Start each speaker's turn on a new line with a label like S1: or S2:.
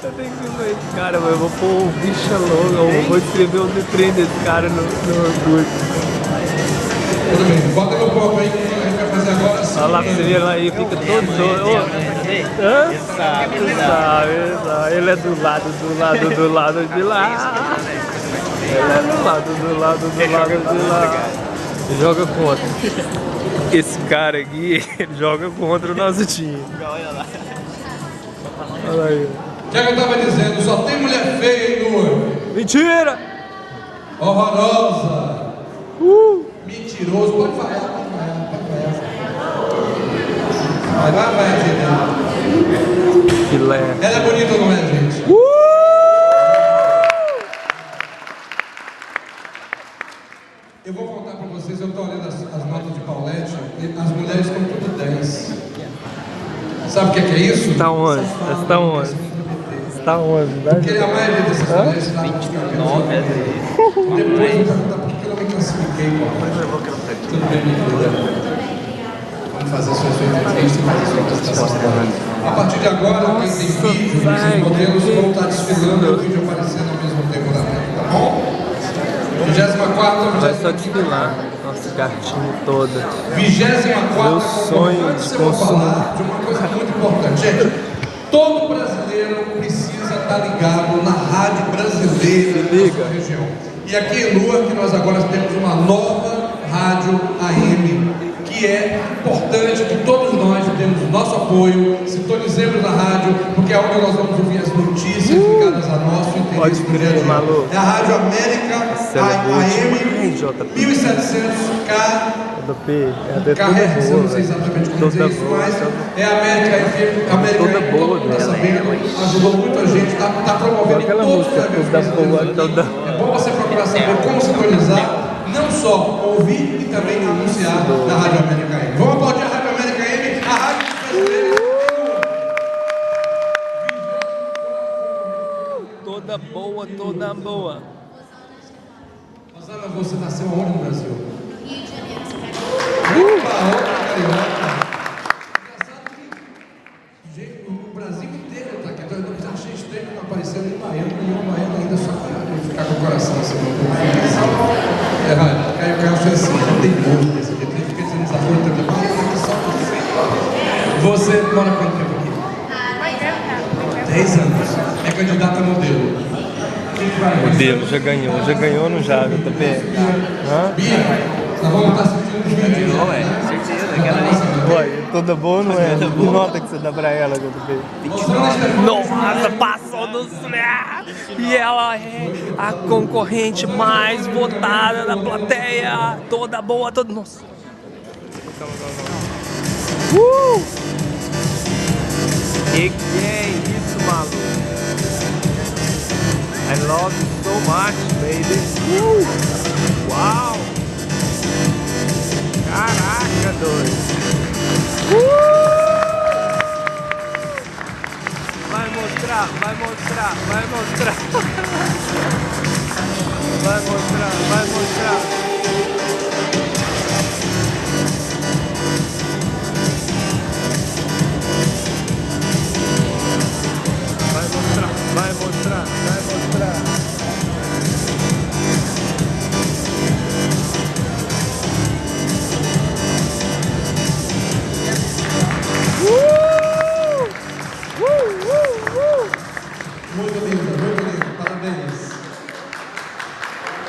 S1: Eu tenho que ver esse cara, mas eu vou pôr o bicha louca, eu vou escrever o trem desse cara no orgulho.
S2: Tudo bem, bota no copo aí que a gente vai fazer agora.
S1: Olha lá pra você ver lá aí, fica todo doido. Sabe. Ele é do lado de lá. Ele é do lado de lá. Joga contra. Esse cara aqui, ele joga contra o nosso time.
S3: Olha lá.
S1: Olha aí.
S2: O que é que eu tava dizendo? Só tem mulher feia aí no olho.
S1: Mentira!
S2: Horrorosa. Mentiroso. Pode falar, pode falar. Vai, gente.
S1: Filé.
S2: Ela é bonita ou não é, gente? Eu vou contar pra vocês, eu tô olhando as notas de Paulette, e as mulheres estão tudo 10. Sabe o que é isso?
S1: Está onde? Está onde? Está onde?
S2: Porque a maioria dessas mulheres lá
S3: 29 vezes.
S2: depois eu vou perguntar por que eu não me classifiquei, pô. Tudo bem, minha querida? Vamos fazer sua entrevista e fazer sua apresentação. A partir de agora, quem tem vídeo, esses modelos vão estar desfilando e o vídeo aparecendo ao mesmo tempo na tela, tá bom? 24ª,
S1: Vai só desfilar. Nossa, gatinho toda.
S2: 24ª.
S1: Meu sonho
S2: Antes
S1: de
S2: eu vou
S1: consumo.
S2: falar de uma coisa muito importante. Gente, todo brasileiro precisa estar ligado na rádio brasileira da sua região. E aqui em Lua, que nós agora temos uma nova rádio AM, que é importante que todos nós demos nosso apoio, sintonizemos na rádio, porque é onde nós vamos ouvir as notícias ligadas a nosso interesse do dia a dia. É a Rádio América AM 1700K. Carrega, eu não sei exatamente como dizer isso, mas é a América FM, América FM, todo mundo está sabendo, ajudou muito a gente, está promovendo em todos os eventos brasileiros. É bom você procurar saber como sintonizar, não só ouvir e também anunciar na Rádio América AM. Vamos aplaudir a Rádio América AM, a rádio brasileira.
S1: Toda boa, toda boa.
S2: Rosana, você nasceu onde no Brasil? Rio de Janeiro. Opa, carioca. Engraçado que o Brasil inteiro está aqui. Eu achei estranho não aparecendo em Baiano, e o Baiano ainda só para ficar com o coração assim, um pouco feliz. É errado, eu acho assim, não tem gosto desse jeito, ele fica dizendo essa coisa também. Você mora quanto tempo aqui? 10 anos. É candidata a modelo.
S1: Modelo, já ganhou ou não já? JP?
S2: Bia, nós vamos estar assistindo os vídeos.
S3: Não, é, certeza, aquela ali.
S1: Ué, toda boa ou não é? Que nota que você dá pra ela, JP? Nossa, passou do céu! E ela é a concorrente mais votada da plateia! Toda boa, toda... Nossa! Que é isso, maluco? I love you so much, baby! Uau! Caraca, doido! Vai mostrar! Vai mostrar!